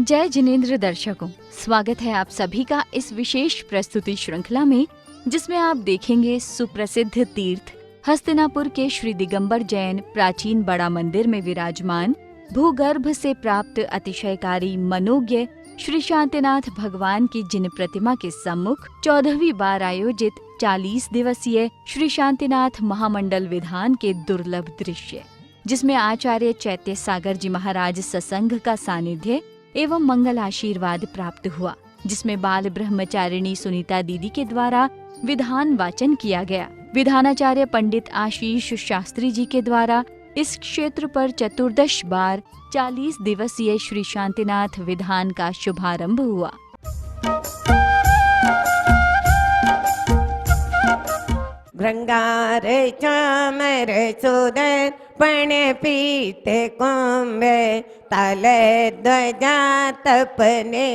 जय जिनेंद्र दर्शकों, स्वागत है आप सभी का इस विशेष प्रस्तुति श्रृंखला में, जिसमें आप देखेंगे सुप्रसिद्ध तीर्थ हस्तिनापुर के श्री दिगंबर जैन प्राचीन बड़ा मंदिर में विराजमान भूगर्भ से प्राप्त अतिशयकारी मनोज्ञ श्री शांतिनाथ भगवान की जिन प्रतिमा के सम्मुख 14वीं बार आयोजित 40 दिवसीय श्री शांतिनाथ महामंडल विधान के दुर्लभ दृश्य, जिसमें आचार्य चैत्य सागर जी महाराज सत्संग का सानिध्य एवं मंगल आशीर्वाद प्राप्त हुआ, जिसमें बाल ब्रह्मचारिणी सुनीता दीदी के द्वारा विधान वाचन किया गया। विधानाचार्य पंडित आशीष शास्त्री जी के द्वारा इस क्षेत्र पर चतुर्दश बार 40 दिवसीय श्री शांतिनाथ विधान का शुभारंभ हुआ। भृंगार चामर सुदर पण पीत कुंभे तले ध्वजा तपने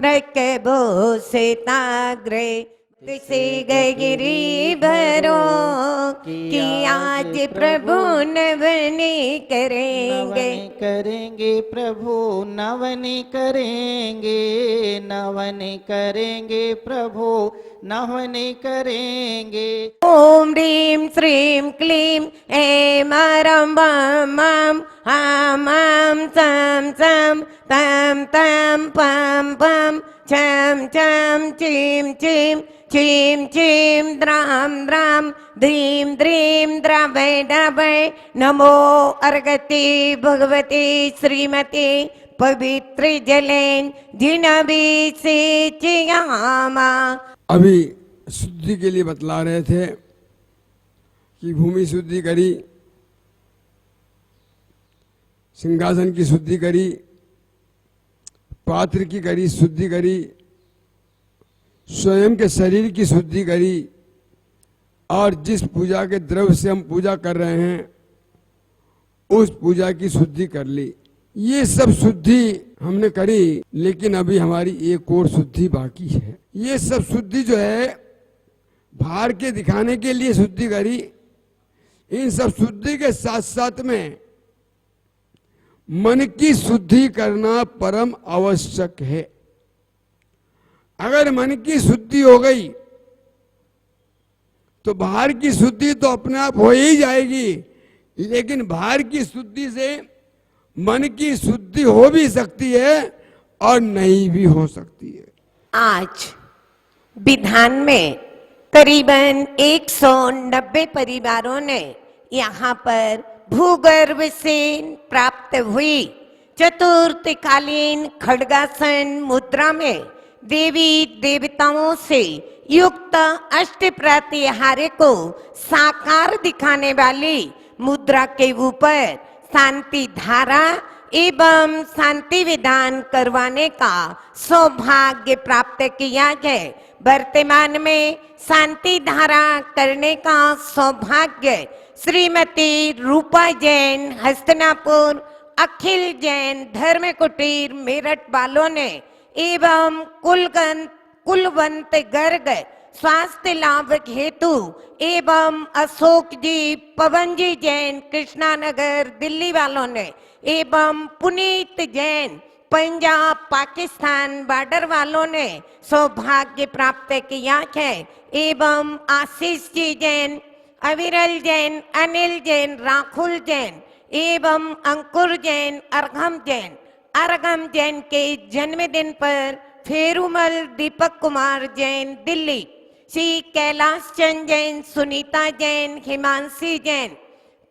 रख भूषिताग्रे गिरी भरो कि आज प्रभु नवनी करेंगे प्रभु नवनी करेंगे प्रभु नवनी करेंगे। ओम ह्रीं श्रीं क्लीं ऐं रं बं हां हां सं सं तं तं पं पं छं छं चीं चीं चीं चीं द्रां द्रां ध्रीं ध्रीं द्रावै द्रावै नमो अर्गति भगवती श्रीमती पवित्र जलेन जिनबी से चियामा। अभी शुद्धि के लिए बतला रहे थे कि भूमि शुद्धि करी, सिंहासन की शुद्धि करी, पात्र की करी शुद्धि करी, स्वयं के शरीर की शुद्धि करी, और जिस पूजा के द्रव्य से हम पूजा कर रहे हैं उस पूजा की शुद्धि कर ली। ये सब शुद्धि हमने करी, लेकिन अभी हमारी एक और शुद्धि बाकी है। ये सब शुद्धि जो है बाहर के दिखाने के लिए शुद्धि करी। इन सब शुद्धि के साथ साथ में मन की शुद्धि करना परम आवश्यक है। अगर मन की शुद्धि हो गई तो बाहर की शुद्धि तो अपने आप हो ही जाएगी, लेकिन बाहर की शुद्धि से मन की शुद्धि हो भी सकती है और नहीं भी हो सकती है। आज विधान में करीबन 190 परिवारों ने यहाँ पर भूगर्भ से प्राप्त हुई चतुर्थकालीन खड्गासन मुद्रा में देवी देवताओं से युक्त अष्ट प्रत्याहार को साकार दिखाने वाली मुद्रा के ऊपर शांति धारा एवं शांति विधान करवाने का सौभाग्य प्राप्त किया है। वर्तमान में शांति धारा करने का सौभाग्य श्रीमती रूपा जैन हस्तिनापुर अखिल जैन धर्म कुटीर मेरठ वालों ने एवं कुलवंत गर्ग स्वास्थ्य लाभ हेतु एवं अशोक जी पवन जी जैन कृष्णानगर दिल्ली वालों ने एवं पुनीत जैन पंजाब पाकिस्तान बॉर्डर वालों ने सौभाग्य प्राप्त किया है। एवं आशीष जी जैन, अविरल जैन, अनिल जैन, राहुल जैन एवं अंकुर जैन, अर्घम जैन के जन्मदिन पर फेरुमल दीपक कुमार जैन दिल्ली, श्री कैलाश चंद जैन, सुनीता जैन, हिमांशी जैन,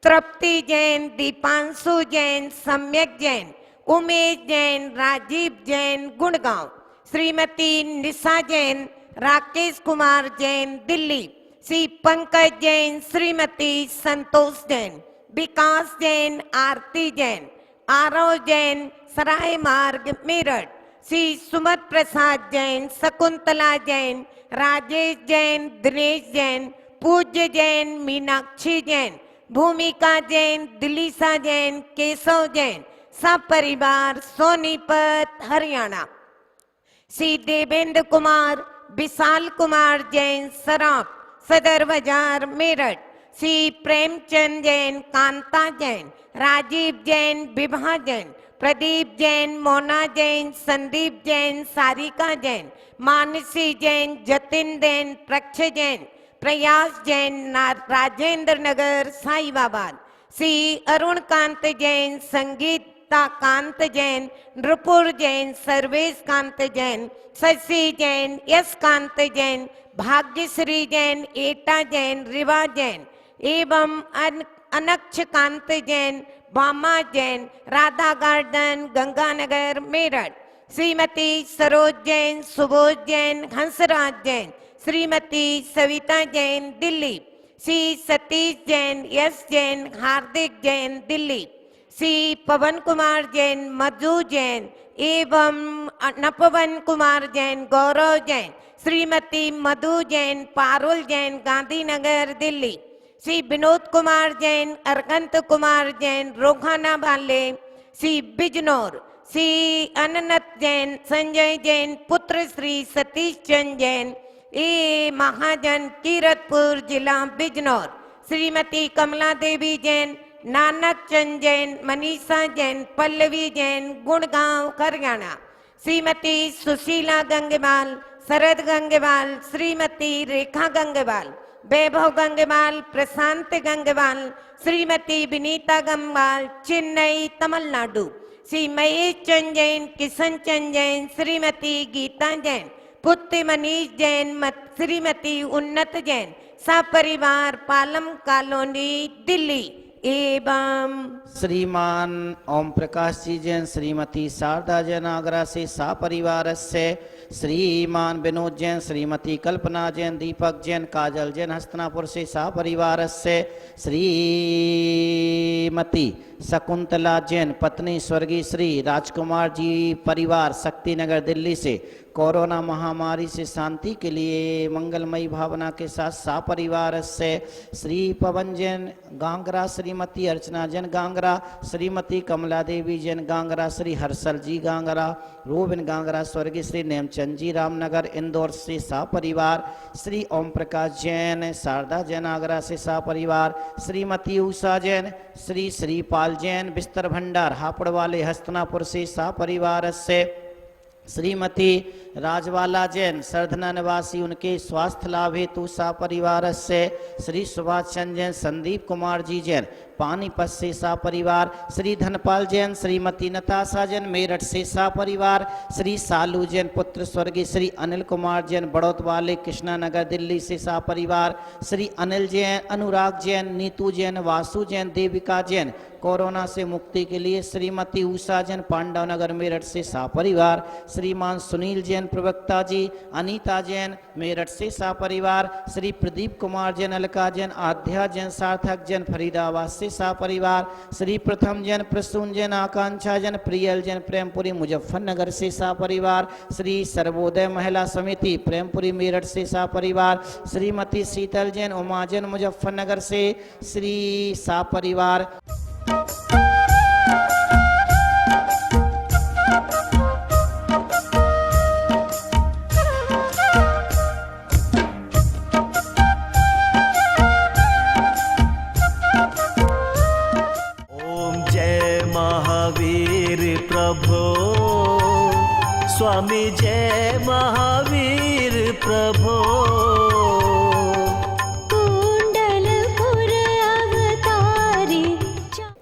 तृप्ति जैन, दीपांशु जैन, सम्यक जैन, उमेश जैन, राजीव जैन गुड़गांव, श्रीमती निशा जैन, राकेश कुमार जैन दिल्ली, श्री पंकज जैन, श्रीमती संतोष जैन, विकास जैन, आरती जैन, आरव जैन, सराय मार्ग मेरठ, श्री सुमत प्रसाद जैन, शकुंतला जैन, राजेश जैन, दिनेश जैन, पूज्य जैन, मीनाक्षी जैन, भूमिका जैन, दिलीसा जैन, केशव जैन, सब परिवार सोनीपत हरियाणा, श्री देवेंद्र कुमार, विशाल कुमार जैन सराफ सदर बाजार मेरठ, श्री प्रेमचंद जैन, कांता जैन, राजीव जैन, विभा जैन, प्रदीप जैन, मोना जैन, संदीप जैन, सारिका जैन, मानसी जैन, जतिन जैन, प्रक्ष जैन, प्रयास जैन, राजेंद्र नगर, साहिबाबाद। श्री अरुण कांत जैन, संगीता कांत जैन, नृपुर जैन, सर्वेश कांत जैन, शशि जैन, यश कांत जैन, भाग्यश्री जैन, एटा जैन, रिवा जैन एवं अनक्ष कांत जैन, बामा जैन, राधा गार्डन, गंगानगर, मेरठ। श्रीमती सरोज जैन, सुबोध जैन, हंसराज जैन, श्रीमती सविता जैन, दिल्ली। श्री सतीश जैन, यश जैन, हार्दिक जैन, दिल्ली। श्री पवन कुमार जैन, मधु जैन एवं नपवन कुमार जैन, गौरव जैन, श्रीमती मधु जैन, पारुल जैन, गांधीनगर, दिल्ली। श्री विनोद कुमार जैन, अरकंत कुमार जैन, रोहाना भाले, श्री बिजनौर। श्री अनंत जैन, संजय जैन, पुत्र श्री सतीश चंद जैन, ए महाजन, कीरतपुर जिला, बिजनौर। श्रीमती कमला देवी जैन, नानक चंद जैन, मनीषा जैन, पल्लवी जैन, गुड़गांव, हरियाणा। श्रीमती सुशीला गंगवाल, शरद गंगवाल, श्रीमती रेखा गंगवाल, वैभव गंगवाल, प्रशांत गंगवाल, श्रीमती विनीता गंगवाल, चेन्नई, तमिलनाडु। श्री महेश चंद जैन, किशन चंद जैन, श्रीमती गीता जैन, पुत्र मनीष जैन, श्रीमती उन्नत जैन, सपरिवार, पालम कॉलोनी, दिल्ली। एवं श्रीमान ओम प्रकाश जी जैन, श्रीमती शारदा जैन, आगरा से सपरिवार से। श्रीमान विनोद जैन, श्रीमती कल्पना जैन, दीपक जैन, काजल जैन, हस्तनापुर से सपरिवार से। श्रीमती शकुंतला जैन, पत्नी स्वर्गीय श्री राजकुमार जी परिवार, शक्तिनगर, दिल्ली से। कोरोना महामारी से शांति के लिए मंगलमयी भावना के साथ सपरिवार से। श्री पवन जैन, गांगरा, श्रीमती अर्चना जैन, गांगरा, श्रीमती कमला देवी जैन, गांगरा, श्री हर्षल जी, गांगरा, रोबिन, गांगरा, स्वर्गीय श्री नेमचंद जी, रामनगर, इंदौर से सपरिवार। श्री ओम प्रकाश जैन, शारदा जैन, आगरा से सपरिवार। श्रीमती उषा जैन, श्री श्रीपाल जैन, बिस्तर भंडार, हापड़ वाले, हस्तनापुर से सपरिवार से। श्रीमती राजवाला जैन, सरधना निवासी, उनके स्वास्थ्य लाभ हेतु सपरिवार से। श्री सुभाष चंद्र जैन, संदीप कुमार जी जैन, पानीपत से सपरिवार। श्री धनपाल जैन, श्रीमती नताशा जैन, मेरठ से सपरिवार। श्री सालू जैन, पुत्र स्वर्गीय श्री अनिल कुमार जैन, बड़ौत वाले, कृष्णानगर, दिल्ली से सपरिवार। श्री अनिल जैन, अनुराग जैन, नीतू जैन, वासु जैन, देविका जैन, कोरोना से मुक्ति के लिए। श्रीमती उषा जैन, पांडव नगर, मेरठ से सपरिवार। श्रीमान सुनील जैन, प्रवक्ता जी, अनीता जैन, मेरठ से सपरिवार। श्री प्रदीप कुमार जैन, अलका जैन, आध्या जैन, सार्थक जैन, फरीदाबाद से सपरिवार। श्री प्रथम जैन, प्रसून जैन, आकांक्षा जैन, प्रियल जैन, प्रेमपुरी, मुजफ्फरनगर से सपरिवार। श्री सर्वोदय महिला समिति, प्रेमपुरी, मेरठ से सपरिवार। श्रीमती शीतल जैन, उमा जैन, मुजफ्फरनगर से श्री सपरिवार। प्रभो स्वामी जय महावीर प्रभो। कुंडलपुर अवतारी।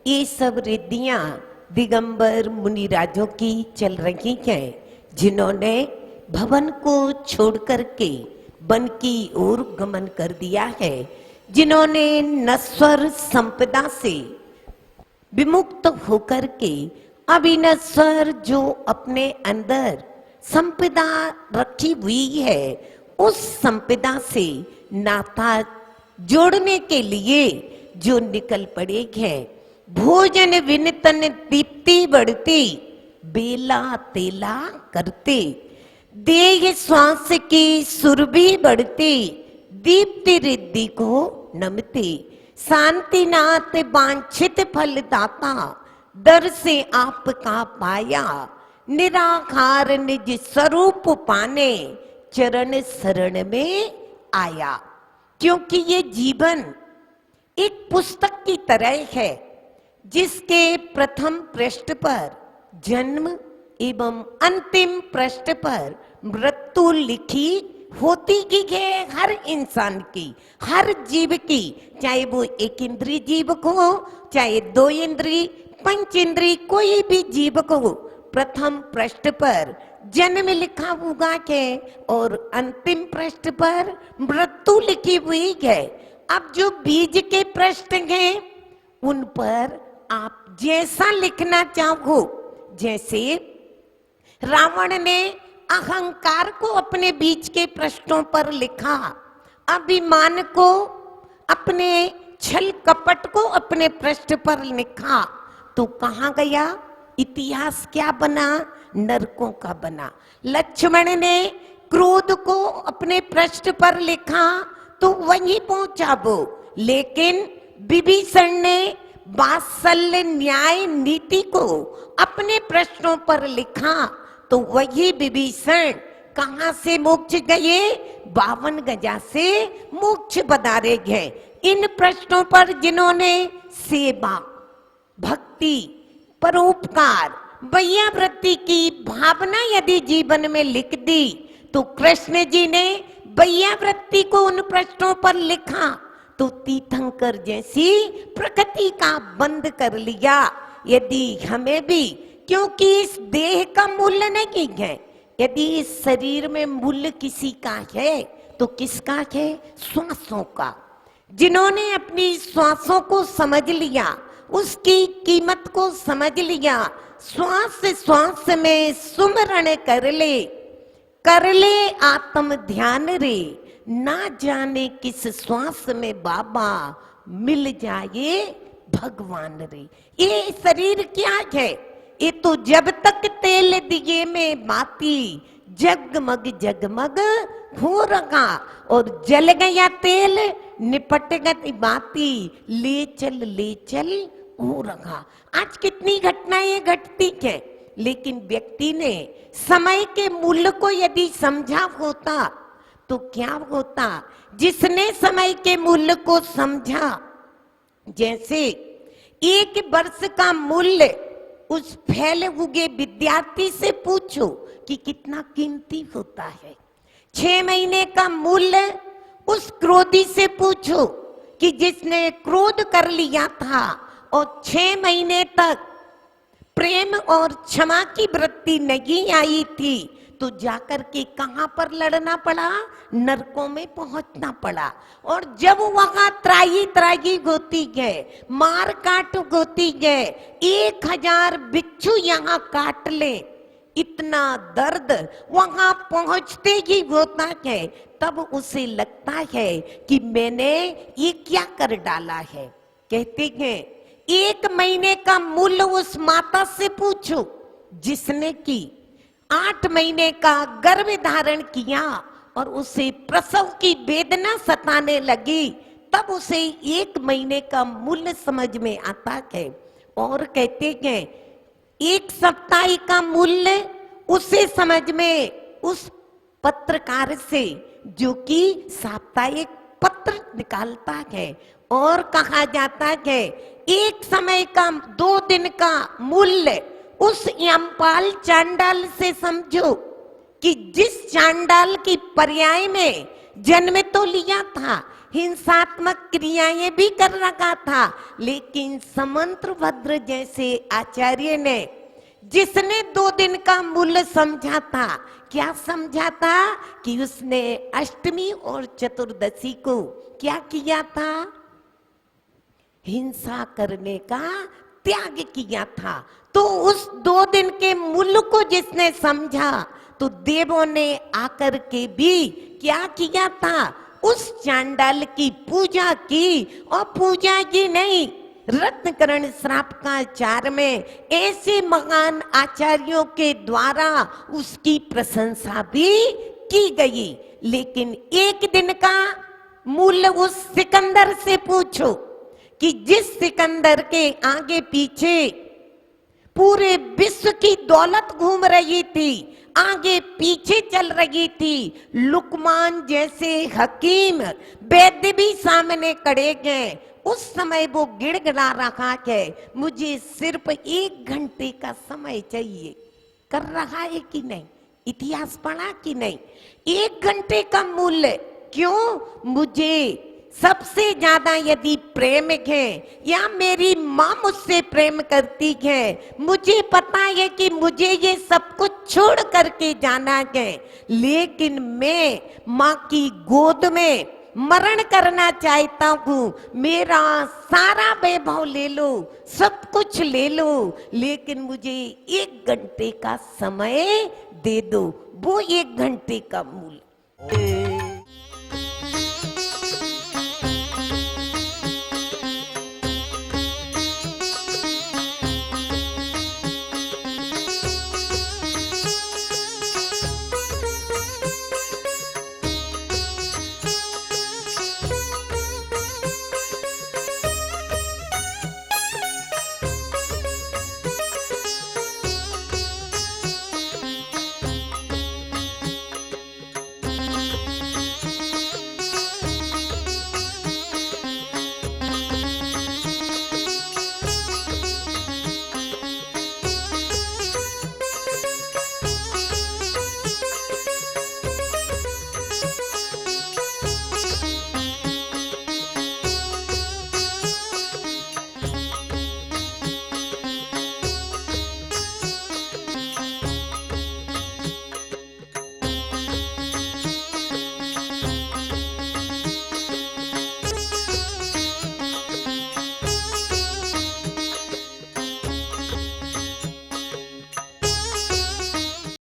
ये सब रिद्धियां दिगंबर मुनिराजों की चल रही हैं, जिन्होंने भवन को छोड़कर के वन की ओर गमन कर दिया है, जिन्होंने नश्वर संपदा से विमुक्त होकर के अविनश्वर जो अपने अंदर संपदा रखी हुई है, उस संपदा से नाता जोड़ने के लिए जो निकल पड़े हैं। भोजन विनतन दीप्ति बढ़ती, बेला तेला करते, देह श्वास की सुरभि बढ़ती, दीप्ति रिद्धि को नमते। शांतिनाथ वांछित फल दाता, दर से आपका पाया, निराकार निज स्वरूप पाने, चरण शरण में आया। क्योंकि ये जीवन एक पुस्तक की तरह है, जिसके प्रथम पृष्ठ पर जन्म एवं अंतिम पृष्ठ पर मृत्यु लिखी होती की है हर इंसान की, हर जीव की, चाहे वो एक इंद्रिय जीव को हो, चाहे दो इंद्रिय, पंच इंद्रिय, कोई भी जीव को हो। प्रथम पृष्ठ पर जन्म लिखा हुआ है और अंतिम पृष्ठ पर मृत्यु लिखी हुई है। अब जो बीज के पृष्ठ हैं उन पर आप जैसा लिखना चाहो, जैसे रावण ने अहंकार को अपने बीच के पृष्ठों पर लिखा, अभिमान को, अपने छल कपट को अपने पृष्ठ पर लिखा, तो कहाँ गया? इतिहास क्या बना? नरकों का बना। लक्ष्मण ने क्रोध को अपने पृष्ठ पर लिखा तो वहीं पहुंचा वो, लेकिन विभीषण ने वात्सल्य न्याय नीति को अपने पृष्ठों पर लिखा तो वही विभीषण कहां से मोक्ष गए? 52 गजा से मोक्ष पधारे गए। इन पृष्ठों पर जिन्होंने सेवा, भक्ति, परोपकार, वैयावृत्ति की भावना यदि जीवन में लिख दी तो कृष्ण जी ने वैयावृत्ति को उन पृष्ठों पर लिखा तो तीर्थंकर जैसी प्रकृति का बंद कर लिया। यदि हमें भी, क्योंकि इस देह का मूल्य नहीं है, यदि इस शरीर में मूल्य किसी का है तो किसका है? श्वासों का। जिन्होंने अपनी श्वासों को समझ लिया, उसकी कीमत को समझ लिया, श्वास श्वास में सुमरण कर ले आत्म ध्यान रे, ना जाने किस श्वास में बाबा मिल जाए भगवान रे। ये शरीर क्या है? ये तो जब तक तेल दिए में बाती जगमग जगमग हो रहा और जल गया तेल, निपट गई बाती, ले चल हो रहा। आज कितनी घटनाएं घटती है, लेकिन व्यक्ति ने समय के मूल्य को यदि समझा होता तो क्या होता? जिसने समय के मूल्य को समझा, जैसे 1 वर्ष का मूल्य उस फैले हुए विद्यार्थी से पूछो कि कितना कीमती होता है। 6 महीने का मूल्य उस क्रोधी से पूछो कि जिसने क्रोध कर लिया था और 6 महीने तक प्रेम और क्षमा की वृत्ति नहीं आई थी तो जाकर के कहां पर लड़ना पड़ा? नरकों में पहुंचना पड़ा। और जब वहां त्राही होती है, मार काट होती है, 1000 बिच्छू यहाँ काट ले, इतना दर्द वहां पहुंचते ही होता है, तब उसे लगता है कि मैंने ये क्या कर डाला है। कहते हैं 1 महीने का मूल्य उस माता से पूछो जिसने की 8 महीने का गर्भ धारण किया और उसे प्रसव की वेदना सताने लगी, तब उसे 1 महीने का मूल्य समझ में आता है। और कहते हैं 1 सप्ताह का मूल्य उसे समझ में उस पत्रकार से जो कि साप्ताहिक पत्र निकालता है। और कहा जाता है 1 समय का 2 दिन का मूल्य उस यमपाल चांडाल से समझो कि जिस चांडाल की पर्याय में जन्म तो लिया था, हिंसात्मक क्रियाएं भी कर रखा था, लेकिन समंत्रभद्र जैसे आचार्य ने, जिसने 2 दिन का मूल्य समझा था, क्या समझा था कि उसने अष्टमी और चतुर्दशी को क्या किया था? हिंसा करने का त्याग किया था। तो उस 2 दिन के मूल्य को जिसने समझा तो देवों ने आकर के भी क्या किया था? उस चांडाल की पूजा की, और पूजा की नहीं, रत्नकरण श्राप का 4 में ऐसे महान आचार्यों के द्वारा उसकी प्रशंसा भी की गई। लेकिन 1 दिन का मूल्य उस सिकंदर से पूछो कि जिस सिकंदर के आगे पीछे पूरे विश्व की दौलत घूम रही थी, आगे पीछे चल रही थी, लुकमान जैसे हकीम वैद्य भी सामने खड़े गए उस समय वो गिड़गिड़ा रहा है, मुझे सिर्फ 1 घंटे का समय चाहिए। कर रहा है कि नहीं? इतिहास पढ़ा कि नहीं? 1 घंटे का मूल्य क्यों? मुझे सबसे ज्यादा यदि प्रेम है या मेरी माँ मुझसे प्रेम करती है, मुझे पता है कि मुझे ये सब कुछ छोड़ करके जाना है, लेकिन मैं माँ की गोद में मरण करना चाहता हूँ। मेरा सारा वैभव ले लो, सब कुछ ले लो, लेकिन मुझे 1 घंटे का समय दे दो। वो 1 घंटे का मूल्य।